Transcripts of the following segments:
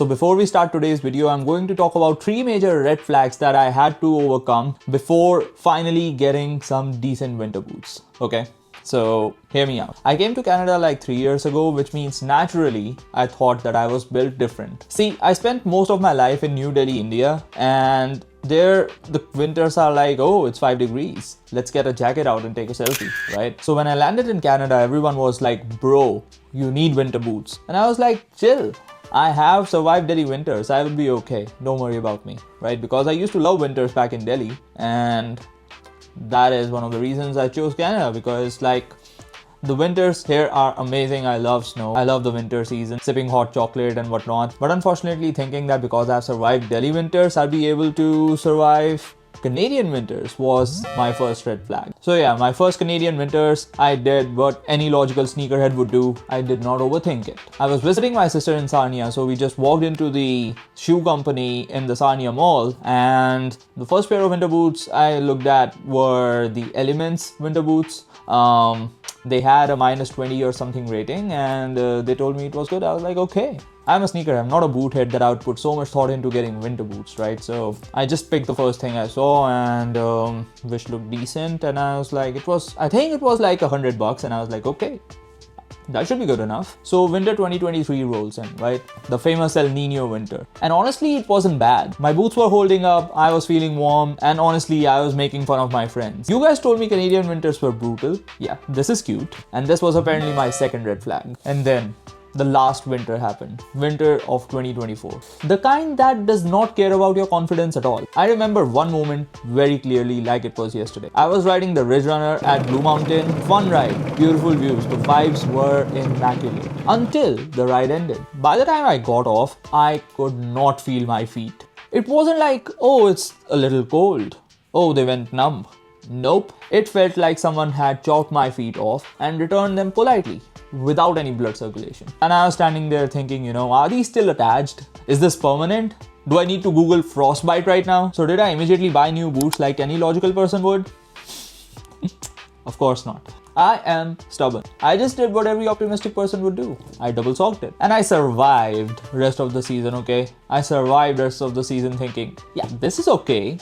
So before we start today's video, I'm going to talk about 3 major red flags that I had to overcome before finally getting some decent winter boots. Okay? So hear me out. I came to Canada like 3 years ago, which means naturally I thought that I was built different. See, I spent most of my life in New Delhi, India, and there the winters are like, oh, it's 5 degrees. Let's get a jacket out and take a selfie, right? So when I landed in Canada, everyone was like, bro, you need winter boots. And I was like, chill. I have survived Delhi winters. I will be okay. Don't worry about me, right? Because I used to love winters back in Delhi, and that is one of the reasons I chose Canada, because like the winters here are amazing. I love snow. I love the winter season, sipping hot chocolate and whatnot. But unfortunately, thinking that because I've survived Delhi winters, I'll be able to survive Canadian winters was my first red flag. So yeah, my first Canadian winters, I did what any logical sneakerhead would do. I did not overthink it. I was visiting my sister in Sarnia, so we just walked into the shoe company in the Sarnia mall, and the first pair of winter boots I looked at were the Elements winter boots. They had a -20 or something rating, and they told me it was good. I was like, okay. I'm a sneaker, I'm not a boot head that I would put so much thought into getting winter boots, right? So I just picked the first thing I saw, and which looked decent, and I was like, I think it was like $100, and I was like, okay, that should be good enough. So winter 2023 rolls in, right? The famous El Nino winter. And honestly, it wasn't bad. My boots were holding up, I was feeling warm, and honestly, I was making fun of my friends. You guys told me Canadian winters were brutal. Yeah, this is cute. And this was apparently my second red flag. And then the last winter happened. Winter of 2024. The kind that does not care about your confidence at all. I remember one moment very clearly like it was yesterday. I was riding the Ridge Runner at Blue Mountain. Fun ride, beautiful views, the vibes were immaculate. Until the ride ended. By the time I got off, I could not feel my feet. It wasn't like, oh, it's a little cold. Oh, they went numb. Nope. It felt like someone had chopped my feet off and returned them politely, without any blood circulation. And I was standing there thinking, are these still attached? Is this permanent? Do I need to Google frostbite right now? So did I immediately buy new boots like any logical person would? Of course not. I am stubborn. I just did what every optimistic person would do. I double socked it. And I survived rest of the season, okay? I survived rest of the season thinking, yeah, this is okay.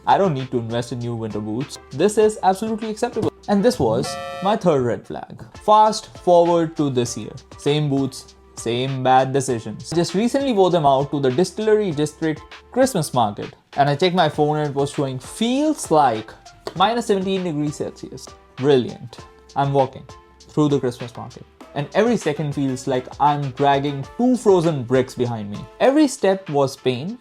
I don't need to invest in new winter boots. This is absolutely acceptable. And this was my third red flag. Fast forward to this year. Same boots, same bad decisions. I just recently wore them out to the Distillery District Christmas market. And I checked my phone and it was showing feels like -17 degrees Celsius. Brilliant. I'm walking through the Christmas market, and every second feels like I'm dragging 2 frozen bricks behind me. Every step was pain,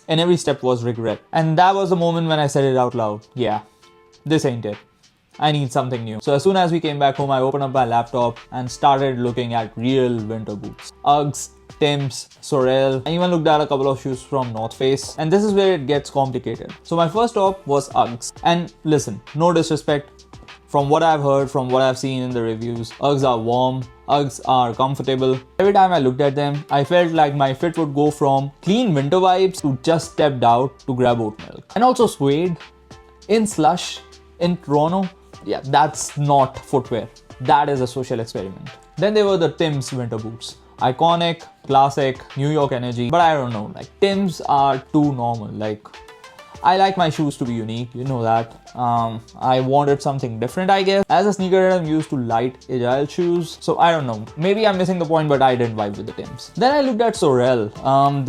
and every step was regret. And that was the moment when I said it out loud. Yeah, this ain't it. I need something new. So as soon as we came back home, I opened up my laptop and started looking at real winter boots. Uggs, Timbs, Sorel. I even looked at a couple of shoes from North Face. And this is where it gets complicated. So my first stop was Uggs. And listen, no disrespect. From what I've heard, from what I've seen in the reviews, Uggs are warm, Uggs are comfortable. Every time I looked at them, I felt like my fit would go from clean winter vibes to just stepped out to grab oat milk. And also suede, in slush, in Toronto. Yeah, that's not footwear. That is a social experiment. Then there were the Timbs winter boots. Iconic, classic, New York energy. But I don't know, like Timbs are too normal. Like, I like my shoes to be unique, you know that. I wanted something different, I guess. As a sneakerhead, I'm used to light, agile shoes. So I don't know. Maybe I'm missing the point, but I didn't vibe with the Timbs. Then I looked at Sorel.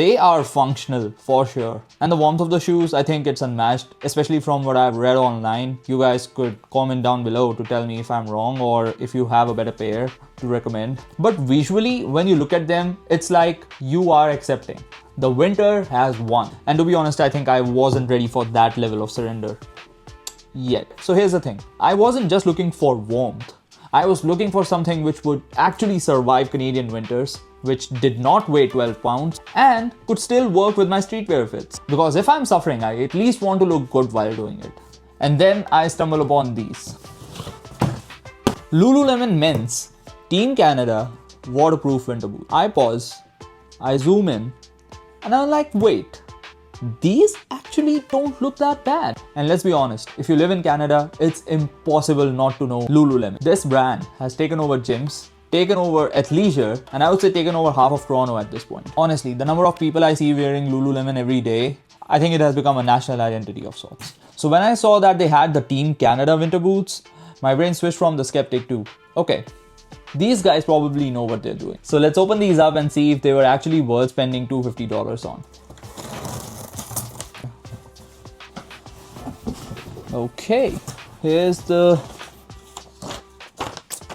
They are functional, for sure. And the warmth of the shoes, I think it's unmatched, especially from what I've read online. You guys could comment down below to tell me if I'm wrong or if you have a better pair to recommend. But visually, when you look at them, it's like you are accepting. The winter has won. And to be honest, I think I wasn't ready for that level of surrender yet. So here's the thing. I wasn't just looking for warmth. I was looking for something which would actually survive Canadian winters, which did not weigh 12 pounds and could still work with my streetwear fits. Because if I'm suffering, I at least want to look good while doing it. And then I stumble upon these. Lululemon Men's Team Canada waterproof winter boots. I pause, I zoom in, and I'm like, wait, these actually don't look that bad. And let's be honest, if you live in Canada, it's impossible not to know Lululemon. This brand has taken over gyms, taken over athleisure, and I would say taken over half of Toronto at this point. Honestly, the number of people I see wearing Lululemon every day, I think it has become a national identity of sorts. So when I saw that they had the Team Canada winter boots, my brain switched from the skeptic to, okay, these guys probably know what they're doing. So let's open these up and see if they were actually worth spending $250 on. Okay, here's the,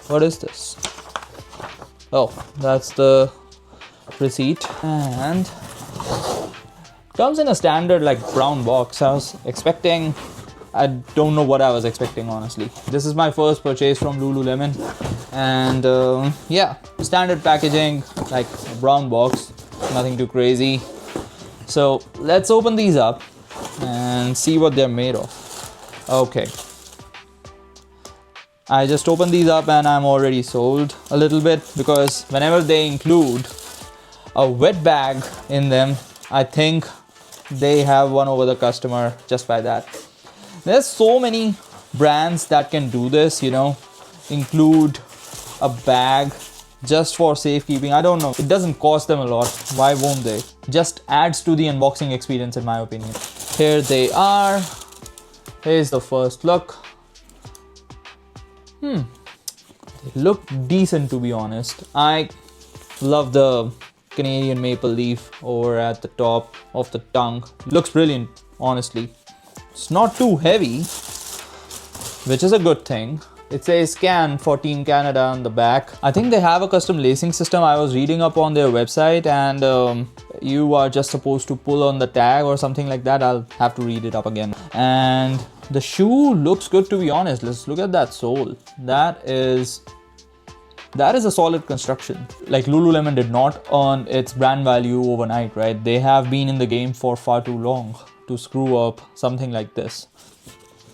what is this? Oh, that's the receipt, and comes in a standard like brown box. I don't know what I was expecting, honestly. This is my first purchase from Lululemon, and yeah, standard packaging, like a brown box, nothing too crazy. So let's open these up and see what they're made of. Okay, I just opened these up and I'm already sold a little bit, because whenever they include a wet bag in them, I think they have won over the customer just by that. There's so many brands that can do this, you know, include a bag just for safekeeping. I don't know, it doesn't cost them a lot. Why won't they? Just adds to the unboxing experience, in my opinion. Here they are. Here's the first look. They look decent, to be honest. I love the Canadian maple leaf over at the top of the tongue. Looks brilliant, honestly. It's not too heavy, which is a good thing. It says Can for Team Canada on the back. I think they have a custom lacing system. I was reading up on their website, and you are just supposed to pull on the tag or something like that. I'll have to read it up again. And the shoe looks good, to be honest. Let's look at that sole. That is a solid construction. Like, Lululemon did not earn its brand value overnight, right? They have been in the game for far too long to screw up something like this.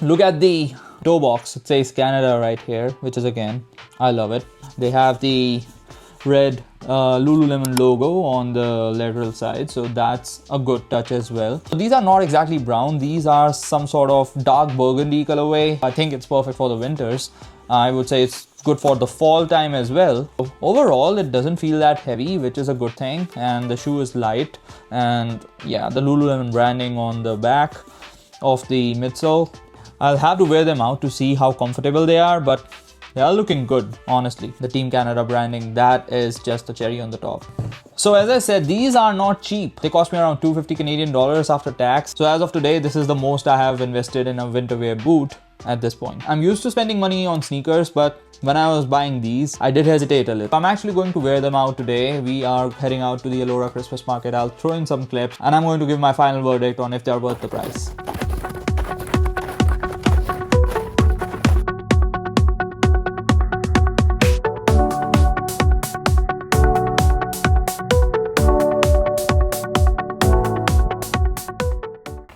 Look at the toe box. It says Canada right here, which is, again, I love it. They have the red Lululemon logo on the lateral side, so that's a good touch as well. So these are not exactly brown. These are some sort of dark burgundy colorway. I think it's perfect for the winters. I would say it's good for the fall time as well. Overall, it doesn't feel that heavy, which is a good thing, and the shoe is light, and yeah, the Lululemon branding on the back of the midsole. I'll have to wear them out to see how comfortable they are, but they are looking good, honestly. The Team Canada branding, that is just the cherry on the top. So as I said, these are not cheap. They cost me around $250 Canadian after tax. So as of today, this is the most I have invested in a winter wear boot at this point. I'm used to spending money on sneakers, but when I was buying these, I did hesitate a little. I'm actually going to wear them out today. We are heading out to the Elora Christmas market. I'll throw in some clips, and I'm going to give my final verdict on if they're worth the price.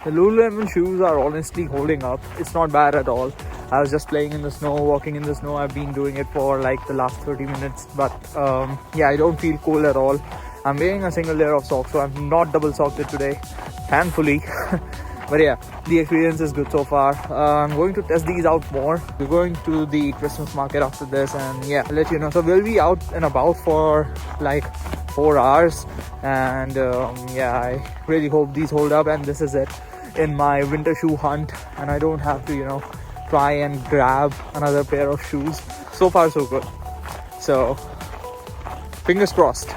The Lululemon shoes are honestly holding up. It's not bad at all. I was just playing in the snow, walking in the snow. I've been doing it for like the last 30 minutes. But yeah, I don't feel cold at all. I'm wearing a single layer of socks, so I'm not double socked it today, thankfully. But yeah, the experience is good so far. I'm going to test these out more. We're going to the Christmas market after this, and yeah, I'll let you know. So we'll be out and about for like 4 hours, and yeah, I really hope these hold up, and this is it in my winter shoe hunt, and I don't have to, you know, try and grab another pair of shoes. So far so good. So fingers crossed.